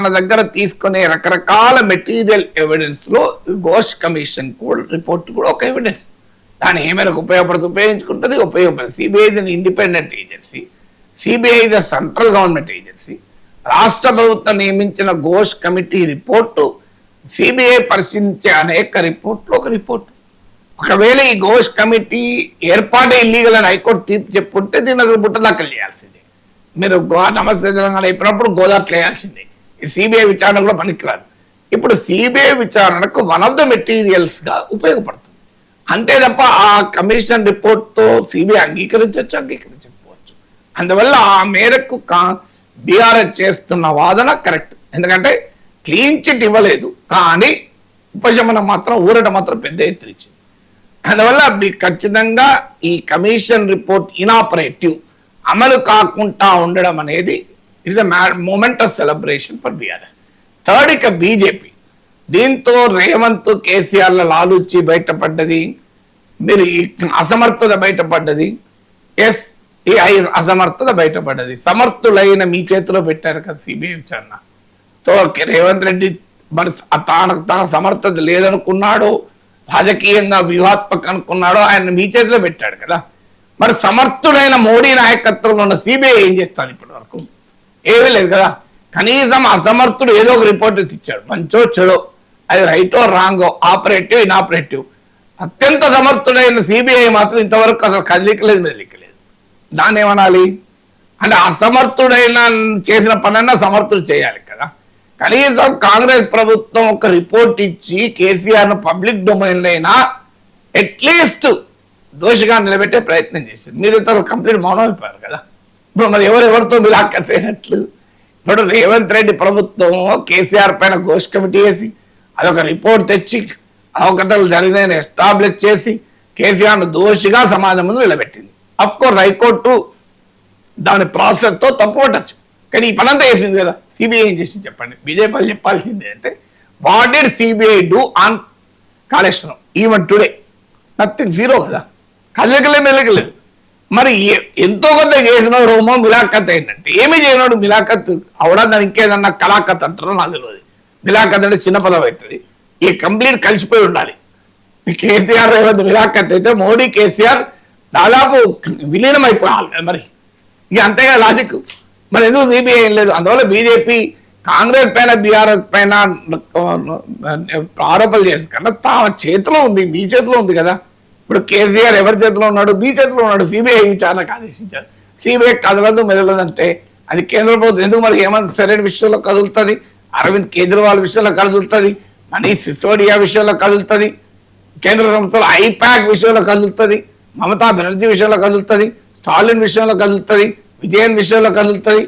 మన దగ్గర తీసుకునే రకరకాల మెటీరియల్ ఎవిడెన్స్ లో ఘోష్ కమిషన్ రిపోర్ట్ కూడా ఒక ఎవిడెన్స్. దాని ఏ మేరకు ఉపయోగించుకుంటుంది. CBI is an independent agency. CBI is a central government agency. రాష్ట్ర ప్రభుత్వం నియమించిన ఘోష్ కమిటీ రిపోర్టు సిబిఐ పరిశీలించే అనేక రిపోర్ట్లు ఒక రిపోర్టు. ఒకవేళ ఈ ఘోష్ కమిటీ ఏర్పాటే ఇల్లీగల్ అని హైకోర్టు తీర్పు చెప్పుంటే దీన్ని అసలు బుట్టదాఖలు చేయాల్సిందే. మీరు నమస్తే తెలంగాణ అయిపోయినప్పుడు గోదాట్లు వేయాల్సిందే. ఈ సిబిఐ విచారణ కూడా పనికిరాదు. ఇప్పుడు సిబిఐ విచారణకు వన్ ఆఫ్ ద మెటీరియల్స్ గా ఉపయోగపడుతుంది. అంతే తప్ప ఆ కమిషన్ రిపోర్ట్తో సిబిఐ అంగీకరించకపోవచ్చు. అందువల్ల ఆ మేరకు బీఆర్ఎస్ చేస్తున్న వాదన కరెక్ట్. ఎందుకంటే క్లీన్ చిట్ ఇవ్వలేదు, కానీ ఉపశమనం మాత్రం ఊరట మాత్రం పెద్ద ఎత్తున ఇచ్చింది. అందువల్ల ఖచ్చితంగా ఈ కమిషన్ రిపోర్ట్ ఇనాపరేటివ్ అమలు కాకుండా ఉండడం అనేది it's a moment of celebration for BRS. Third, ఇక బీజేపీ. దీంతో రేవంత్ కేసీఆర్ల లాలూచి బయటపడ్డది, మీరు ఈ అసమర్థత బయటపడ్డది. ఎస్, ఈ అసమర్థత బయటపడ్డది. సమర్థులైన మీ చేతిలో పెట్టారు కదా సిబిఐ విచారణ. సో రేవంత్ రెడ్డి మరి తన సమర్థత లేదనుకున్నాడు, రాజకీయంగా వ్యూహాత్మక అనుకున్నాడో ఆయన మీ చేతిలో పెట్టాడు కదా. మరి సమర్థుడైన మోడీ నాయకత్వంలో ఉన్న సిబిఐ ఏం చేస్తాను ఇప్పటి వరకు? ఏమీ లేదు కదా. కనీసం అసమర్థుడు ఏదో ఒక రిపోర్ట్ ఇచ్చాడు, మంచో చెడో, అది రైటో రాంగో, ఆపరేటివ్ ఇనాపరేటివ్. అత్యంత సమర్థుడైన సిబిఐ మాత్రం ఇంతవరకు అసలు కదిలికలేదు, మెదిలికలేదు. దాన్ని ఏమనాలి అంటే అసమర్థుడైన చేసిన పనన్నా సమర్థుడు చేయాలి కదా. కనీసం కాంగ్రెస్ ప్రభుత్వం ఒక రిపోర్ట్ ఇచ్చి కేసీఆర్ను పబ్లిక్ డొమైన్లో అయినా అట్లీస్ట్ దోషిగా నిలబెట్టే ప్రయత్నం చేసింది. మీరు ఇతరులు కంప్లీట్ మౌనం అయిపోయారు కదా. ఇప్పుడు మరి ఎవరెవరితో మీరు అక్కసేనట్లు. ఇప్పుడు రేవంత్ రెడ్డి ప్రభుత్వం కేసీఆర్ పైన ఘోష్ కమిటీ వేసి అదొక రిపోర్ట్ తెచ్చి అవకతలు జరిగిన ఎస్టాబ్లిష్ చేసి కేసీఆర్ను దోషిగా సమాజం ముందు నిలబెట్టింది. అఫ్ కోర్స్ హైకోర్టు దాని ప్రాసెస్తో తప్పుపట్టచ్చు, కానీ ఈ పనంతా వేసింది కదా. సిబిఐ ఏం చేసింది చెప్పండి? బీజేపీ చెప్పాల్సింది అంటే what did CBI do on Kaleshwaram even today? Nothing, zero కదా. మెలగలేదు. మరి ఎంతో కొంత చేసినాడు రోమో మిలాఖత్ అయిందంటే ఏమీ చేయనాడు. మిలాఖత్ అవడా దాని ఇంకేదన్నా కళాఖత్ అంటారో నాకు తెలియదు. మిలాఖత్ అంటే చిన్న పదం అవుతుంది. ఈ కంప్లీట్ కలిసిపోయి ఉండాలి. కేసీఆర్ రేవంత్ మిలాఖత్ అయితే మోడీ కేసీఆర్ దాదాపు విలీనం అయిపోవాలి మరి. ఇక అంతేగా లాజిక్. మరి ఎందుకు సిబిఐ ఏం లేదు? అందువల్ల బీజేపీ కాంగ్రెస్ పైన బీఆర్ఎస్ పైన ఆరోపణలు చేస్తుంది కన్నా తమ చేతిలో ఉంది, మీ చేతిలో ఉంది కదా. ఇప్పుడు కేసీఆర్ ఎవరి చేతిలో ఉన్నాడు? మీ చేతిలో ఉన్నాడు. సిబిఐ విచారణకు ఆదేశించారు. సిబిఐ కదలదు మెదలదంటే అది కేంద్ర ప్రభుత్వం ఎందుకు? మరి హేమంత్ సోరెన్ విషయంలో కదులుతుంది, అరవింద్ కేజ్రీవాల్ విషయంలో కదులుతుంది, మనీష్ సిసోడియా విషయంలో కదులుతుంది, కేంద్ర సంస్థలు ఐపాక్ విషయంలో కదులుతుంది, మమతా బెనర్జీ విషయంలో కదులుతుంది, స్టాలిన్ విషయంలో కదులుతుంది, విజయన్ విషయంలో కదులుతుంది.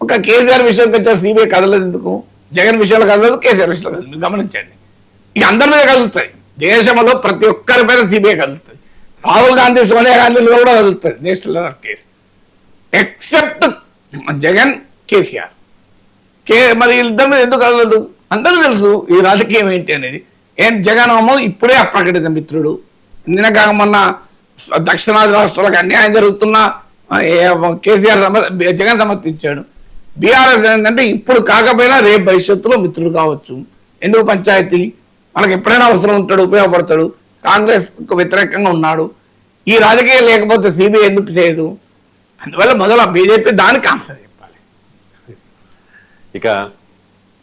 ఒక కేసీఆర్ విషయంకి వచ్చే సిబిఐ కదలదు ఎందుకు? జగన్ విషయంలో కదలదు, కేసీఆర్ విషయంలో కదలదు. మీరు గమనించండి. ఇక అందరి మీద కదులుతుంది. దేశంలో ప్రతి ఒక్కరి పైన సిబిఐ కదులుతుంది. రాహుల్ గాంధీ, సోనియా గాంధీలో కూడా కదులుతుంది national case, except Jagan, KCR. మరి ఇద్దరి మీద ఎందుకు కదలదు? అందరూ తెలుసు ఈ రాజకీయం ఏంటి అనేది. ఏం జగన్ ఏమో ఇప్పుడే అప్రకటిత మిత్రుడు. నిన్న మొన్న దక్షిణాది రాష్ట్రాలకు అన్యాయం జరుగుతున్నా కేసీఆర్ జగన్ సమర్థించాడు. బీఆర్ఎస్ ఏంటంటే ఇప్పుడు కాకపోయినా రేపు భవిష్యత్తులో మిత్రుడు కావచ్చు. ఎందుకు పంచాయతీ? మనకు ఎప్పుడైనా అవసరం ఉంటాడు, ఉపయోగపడతాడు. కాంగ్రెస్ వ్యతిరేకంగా ఉన్నాడు. ఈ రాజకీయం లేకపోతే సిబిఐ ఎందుకు చేయదు? అందువల్ల మొదలు బీజేపీ దానికి ఆన్సర్ చెప్పాలి. ఇక